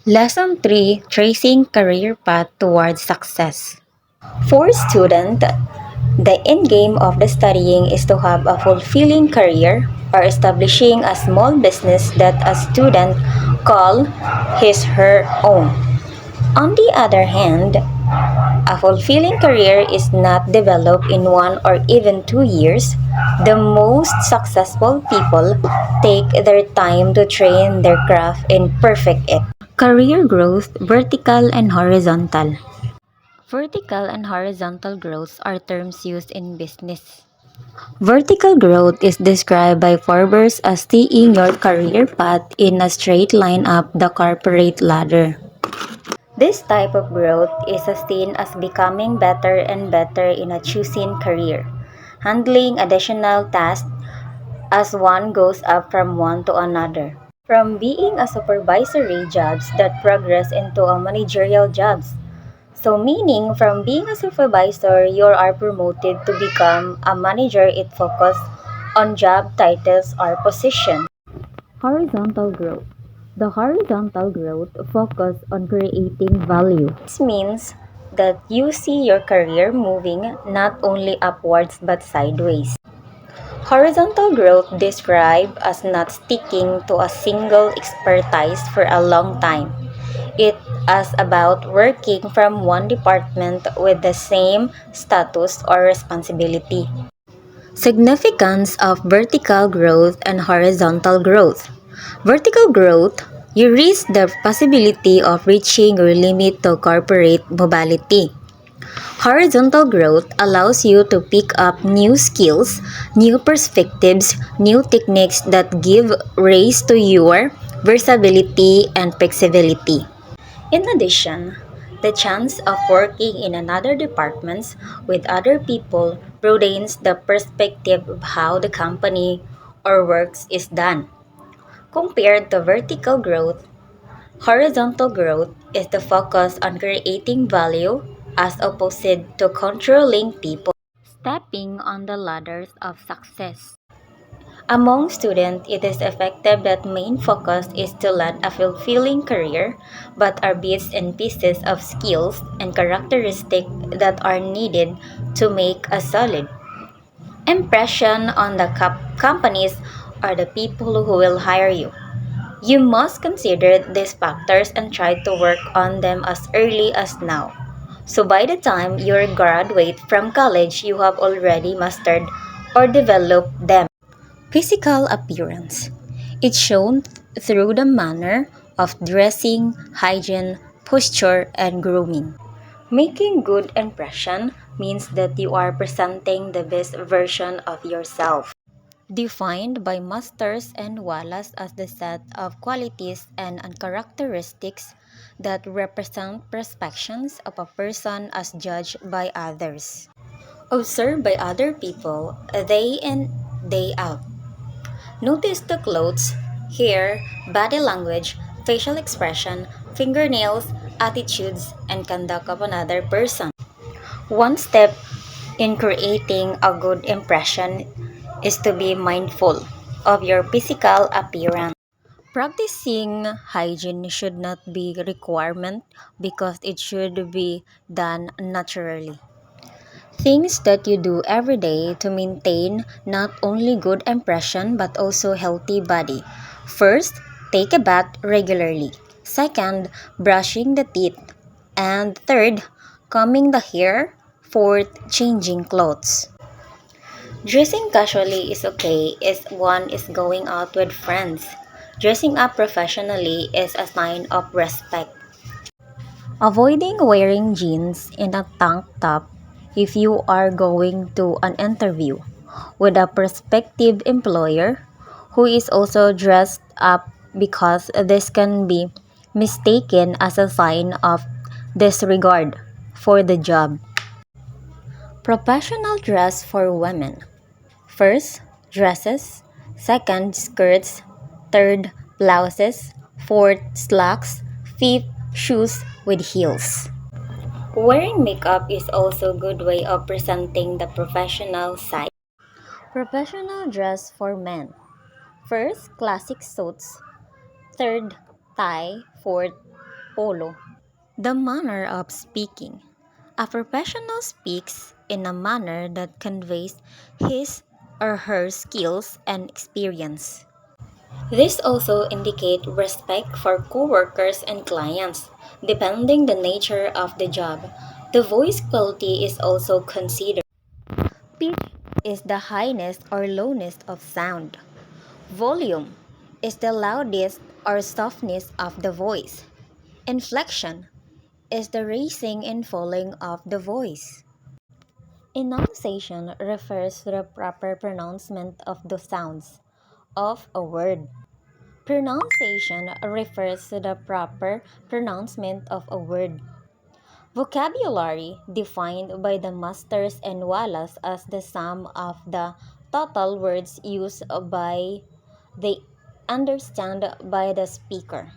Lesson 3: Tracing Career Path Towards Success. For student, the end game of the studying is to have a fulfilling career or establishing a small business that a student call his her own. On the other hand, a fulfilling career is not developed in 1 or even 2 years. The most successful people take their time to train their craft and perfect it. Career growth, vertical and horizontal. Vertical and horizontal growth are terms used in business. Vertical growth is described by Forbes as seeing your career path in a straight line up the corporate ladder. This type of growth is seen as becoming better and better in a choosing career, handling additional tasks as one goes up from one to another. From being a supervisory jobs that progress into a managerial jobs. So meaning from being a supervisor, you are promoted to become a manager. It focus on job titles or position. Horizontal growth. The horizontal growth focus on creating value. This means that you see your career moving not only upwards but sideways. Horizontal growth described as not sticking to a single expertise for a long time. It is about working from one department with the same status or responsibility. Significance of vertical growth and horizontal growth. Vertical growth, you risk the possibility of reaching your limit to corporate mobility. Horizontal growth allows you to pick up new skills, new perspectives, new techniques that give rise to your versatility and flexibility. In addition, the chance of working in another departments with other people broadens the perspective of how the company or works is done. Compared to vertical growth, horizontal growth is the focus on creating value as opposed to controlling people. Stepping on the ladders of success. Among students, it is effective that main focus is to land a fulfilling career, but are bits and pieces of skills and characteristics that are needed to make a solid impression on the companies or the people who will hire you. You must consider these factors and try to work on them as early as now. So by the time you graduate from college, you have already mastered or developed them. Physical appearance. It's shown through the manner of dressing, hygiene, posture, and grooming. Making good impression means that you are presenting the best version of yourself. Defined by Masters and Wallace as the set of qualities and characteristics that represent perceptions of a person as judged by others. Observed by other people day in, day out. Notice the clothes, hair, body language, facial expression, fingernails, attitudes, and conduct of another person. One step in creating a good impression is to be mindful of your physical appearance. Practicing hygiene should not be a requirement because it should be done naturally. Things that you do every day to maintain not only good impression but also healthy body. First, take a bath regularly. Second, brushing the teeth. And third, combing the hair. Fourth, changing clothes. Dressing casually is okay if one is going out with friends. Dressing up professionally is a sign of respect. Avoiding wearing jeans and a tank top if you are going to an interview with a prospective employer who is also dressed up because this can be mistaken as a sign of disregard for the job. Professional dress for women. First, dresses. Second, skirts. Third, blouses. Fourth, slacks. Fifth, shoes with heels. Wearing makeup is also a good way of presenting the professional side. Professional dress for men. First, classic suits. Third, tie. Fourth, polo. The manner of speaking. A professional speaks in a manner that conveys his or her skills and experience. This also indicate respect for coworkers and clients, depending the nature of the job. The voice quality is also considered. Pitch is the highness or lowness of sound. Volume is the loudest or softness of the voice. Inflection is the raising and falling of the voice. Enunciation refers to the proper pronouncement of the sounds of a word. Pronunciation refers to the proper pronouncement of a word. Vocabulary, defined by the Masters and Wallace as the sum of the total words used by the understand by the speaker.